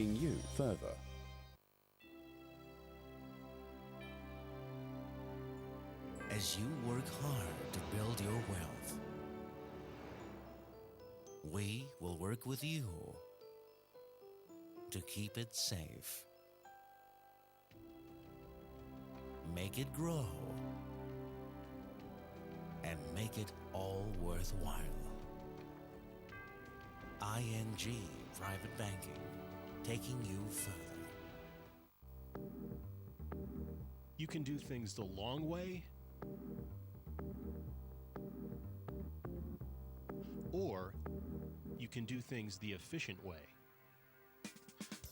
you further. As you work hard to build your wealth, we will work with you to keep it safe, make it grow, and make it all worthwhile. ING Private Banking, taking you further. You can do things the long way, or you can do things the efficient way.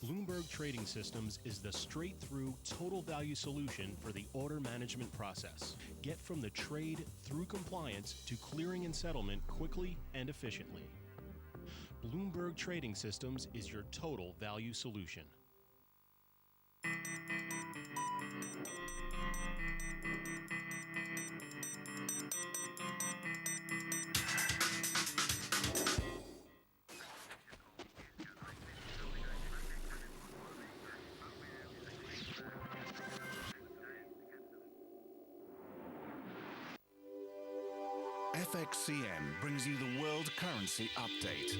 Bloomberg Trading Systems is the straight-through total value solution for the order management process. Get from the trade through compliance to clearing and settlement quickly and efficiently. Bloomberg Trading Systems is your total value solution. FXCM brings you the World Currency Update.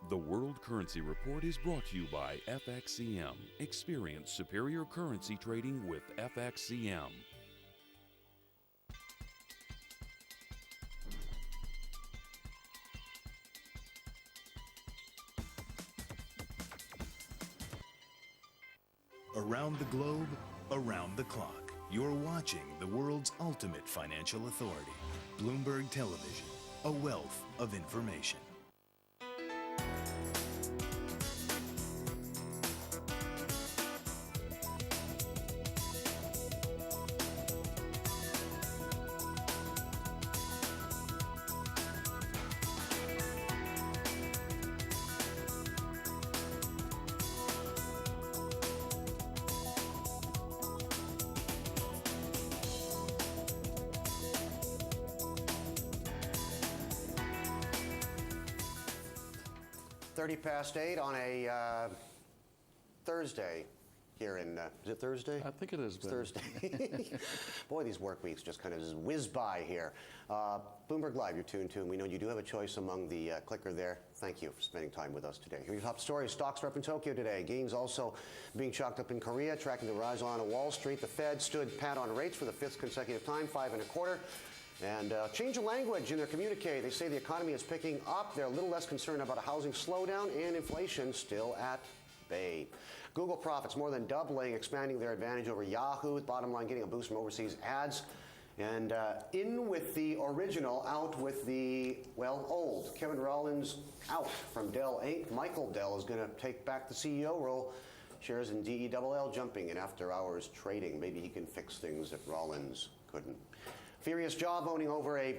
The World Currency Report is brought to you by FXCM. Experience superior currency trading with FXCM. Around the globe, around the clock. You're watching the world's ultimate financial authority, Bloomberg Television, a wealth of information. Past 8 on a Thursday here in, is it Thursday? I think it is. It's Thursday. Boy, these work weeks just kind of just whiz by here. Bloomberg Live, you're tuned to, and we know you do have a choice among the clicker there. Thank you for spending time with us today. Here are your top stories. Stocks are up in Tokyo today. Gains also being chalked up in Korea, tracking the rise on Wall Street. The Fed stood pat on rates for the 5th consecutive time, 5 1/4. And change of language in their communique. They say the economy is picking up. They're a little less concerned about a housing slowdown and inflation still at bay. Google profits more than doubling, expanding their advantage over Yahoo. Bottom line, getting a boost from overseas ads. And in with the original, out with the, well, old. Kevin Rollins out from Dell Inc. Michael Dell is going to take back the CEO role. Shares in DELL jumping in after-hours trading. Maybe he can fix things that Rollins couldn't. Furious job owning over a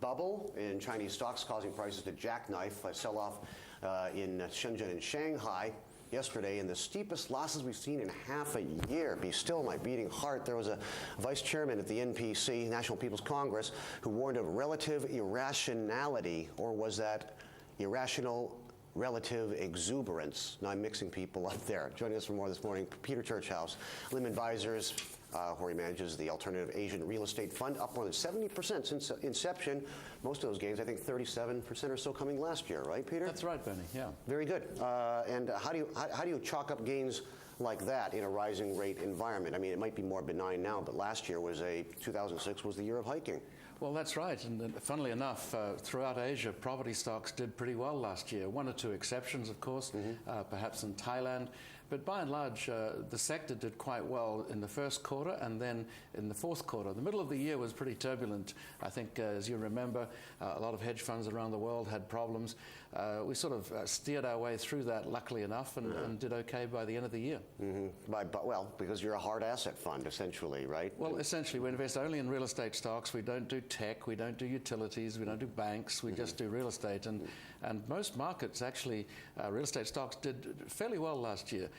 bubble in Chinese stocks, causing prices to jackknife. A sell-off in Shenzhen and Shanghai yesterday, and the steepest losses we've seen in half a year. Be still my beating heart. There was a vice chairman at the NPC, National People's Congress, who warned of relative irrationality, or was that irrational relative exuberance? Now I'm mixing people up there. Joining us for more this morning, Peter Churchouse, Lim Advisors, where he manages the Alternative Asian Real Estate Fund, up more than 70% since inception. Most of those gains, I think 37% or so coming last year, right, Peter? That's right, Benny, yeah. Very good. And how do you chalk up gains like that in a rising rate environment? I mean, it might be more benign now, but last year was 2006 was the year of hiking. Well, that's right. And funnily enough, throughout Asia, property stocks did pretty well last year. One or two exceptions, of course, perhaps in Thailand. But by and large, the sector did quite well in the first quarter and then in the fourth quarter. The middle of the year was pretty turbulent. I think, as you remember, a lot of hedge funds around the world had problems. We sort of steered our way through that, luckily enough, and did okay by the end of the year. Well, because you're a hard asset fund, essentially, right? Well, essentially, we invest only in real estate stocks. We don't do tech, we don't do utilities, we don't do banks, we just do real estate. And most markets, actually, real estate stocks did fairly well last year.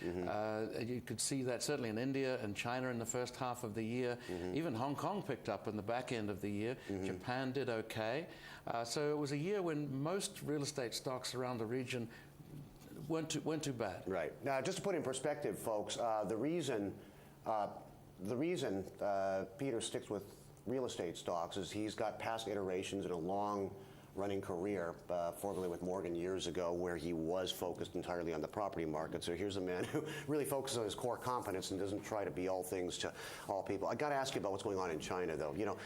You could see that certainly in India and China in the first half of the year. Even Hong Kong picked up in the back end of the year. Japan did okay. So it was a year when most real estate stocks around the region weren't too bad. Right. Now, just to put in perspective, folks, the reason Peter sticks with real estate stocks is he's got past iterations in a long-running career, formerly with Morgan years ago, where he was focused entirely on the property market. So here's a man who really focuses on his core competence and doesn't try to be all things to all people. I got to ask you about what's going on in China, though. You know,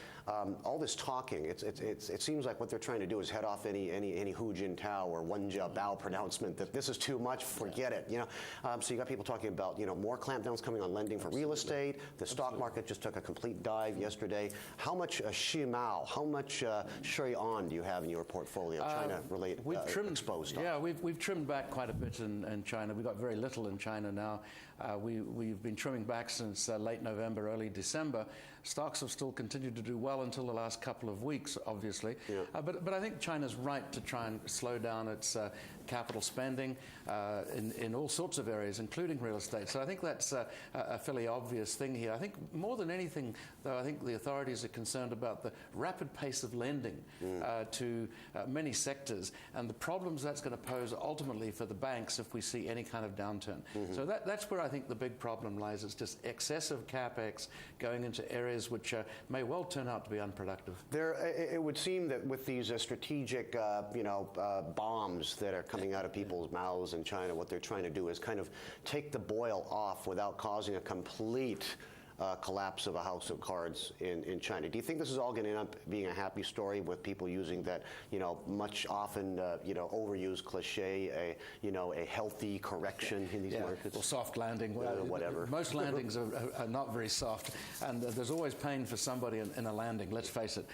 all this talking, it seems like what they're trying to do is head off any Hu Jintao or Wen Jiabao pronouncement that this is too much, forget it. You know, so you got people talking about, you know, more clampdowns coming on lending for real estate. The stock market just took a complete dive yesterday. How much Shimao, how much Shui On do you have in your portfolio, China-related exposed stock? Yeah, we've trimmed back quite a bit in China. We've got very little in China now. We've been trimming back since late November, early December. Stocks have still continued to do well until the last couple of weeks, obviously. But I think China's right to try and slow down its capital spending in all sorts of areas, including real estate. So I think that's a fairly obvious thing here. I think more than anything, though, I think the authorities are concerned about the rapid pace of lending to many sectors and the problems that's going to pose ultimately for the banks if we see any kind of downturn. So that's where I think the big problem lies. It's just excessive capex going into areas which may well turn out to be unproductive. It would seem that with these strategic, bombs that are coming out of people's mouths in China, what they're trying to do is kind of take the boil off without causing a complete collapse of a house of cards in China. Do you think this is all going to end up being a happy story with people using that, much often, overused cliche, a healthy correction in these markets? Or soft landing. Whatever. Most landings are not very soft, and there's always pain for somebody in a landing, let's face it.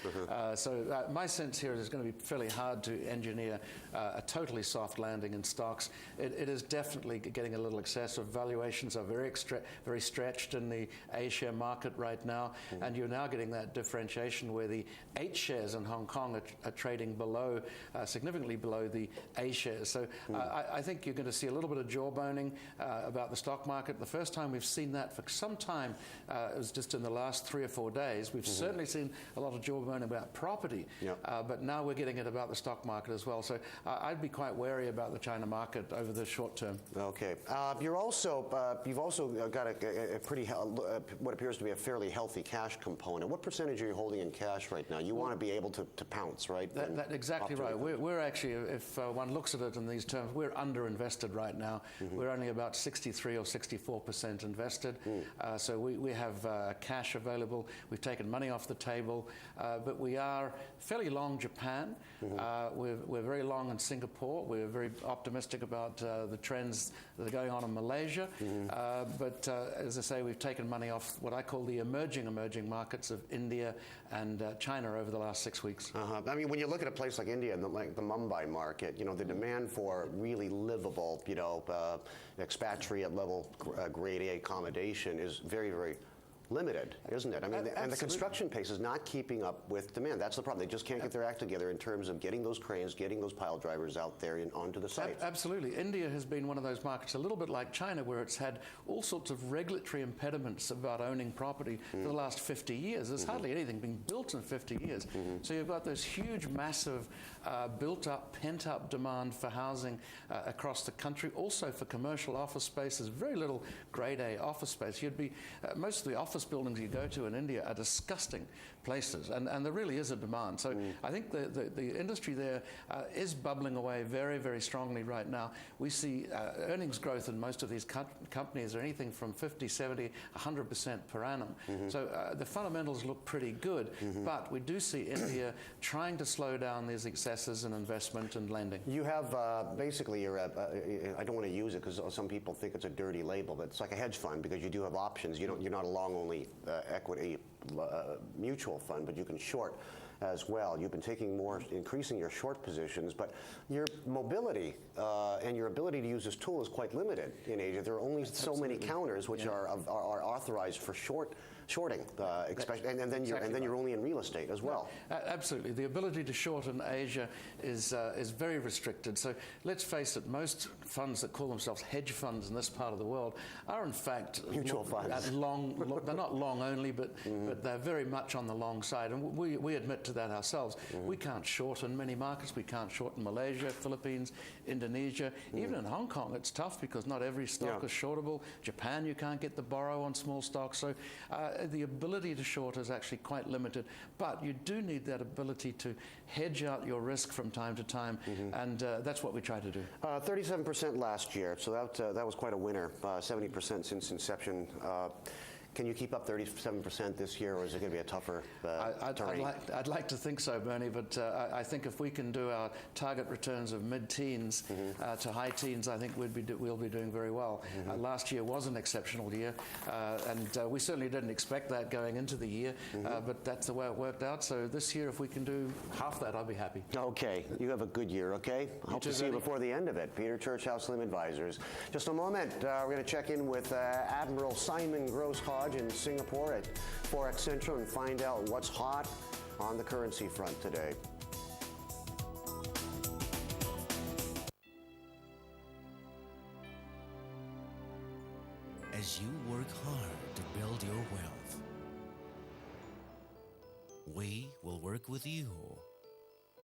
So my sense here is it's going to be fairly hard to engineer a totally soft landing in stocks. It is definitely getting a little excessive. Valuations are very stretched in the A share market right now, and you're now getting that differentiation where the H shares in Hong Kong are trading below, significantly below the A shares. So I think you're going to see a little bit of jawboning about the stock market. The first time we've seen that for some time it was just in the last 3 or 4 days. We've certainly seen a lot of jawboning about property, but now we're getting it about the stock market as well. So I'd be quite wary about the China market over the short term. Okay. You've also got a pretty what appears to be a fairly healthy cash component. What percentage are you holding in cash right now? You want to be able to pounce, right? That's exactly right. We're actually, if one looks at it in these terms, we're underinvested right now. We're only about 63 or 64% invested. So we have cash available. We've taken money off the table, but we are fairly long Japan. We're very long in Singapore. We're very optimistic about the trends that are going on in Malaysia. But as I say, we've taken money off what I call the emerging markets of India and China over the last 6 weeks. I mean, when you look at a place like India and the Mumbai market, the demand for really livable, expatriate level grade A accommodation is very, very limited, isn't it? I mean, and the construction pace is not keeping up with demand. That's the problem. They just can't get their act together in terms of getting those cranes, getting those pile drivers out there and onto the site. Absolutely. India has been one of those markets, a little bit like China, where it's had all sorts of regulatory impediments about owning property for the last 50 years. There's hardly anything being built in 50 years. So you've got this huge, massive, built-up, pent-up demand for housing across the country, also for commercial office space. There's very little grade A office space. Most of the office office buildings you go to in India are disgusting places, and there really is a demand. So I think the industry there is bubbling away very, very strongly right now. We see earnings growth in most of these companies are anything from 50, 70, 100% per annum. So the fundamentals look pretty good, but we do see India trying to slow down these excesses in investment and lending. You have basically I don't want to use it because some people think it's a dirty label, but it's like a hedge fund because you do have options. You're not a long-only equity mutual fund, but you can short as well. You've been increasing your short positions, but your mobility and your ability to use this tool is quite limited in Asia. There are only so many counters which are authorized for shorting, and then you're only in real estate as well. Absolutely, the ability to short in Asia is very restricted. So let's face it, most funds that call themselves hedge funds in this part of the world are in fact mutual funds. They're not long only, but they're very much on the long side, and we admit to that ourselves. We can't short in many markets. We can't short in Malaysia, Philippines, Indonesia, even in Hong Kong. It's tough because not every stock is shortable. Japan, you can't get the borrow on small stocks. So the ability to short is actually quite limited, but you do need that ability to hedge out your risk from time to time, and that's what we try to do. 37% last year, so that was quite a winner. 70% since inception. Can you keep up 37% this year, or is it going to be a tougher terrain? I'd like to think so, Bernie, but I think if we can do our target returns of mid-teens to high teens, I think we'll be doing very well. Last year was an exceptional year, and we certainly didn't expect that going into the year, but that's the way it worked out. So this year, if we can do half that, I'll be happy. Okay. You have a good year, okay? Hope to see you before the end of it. Peter Churchouse, Slim Advisors. Just a moment, we're going to check in with Admiral Simon Gross-Hodge in Singapore at Forex Central and find out what's hot on the currency front today. As you work hard to build your wealth, we will work with you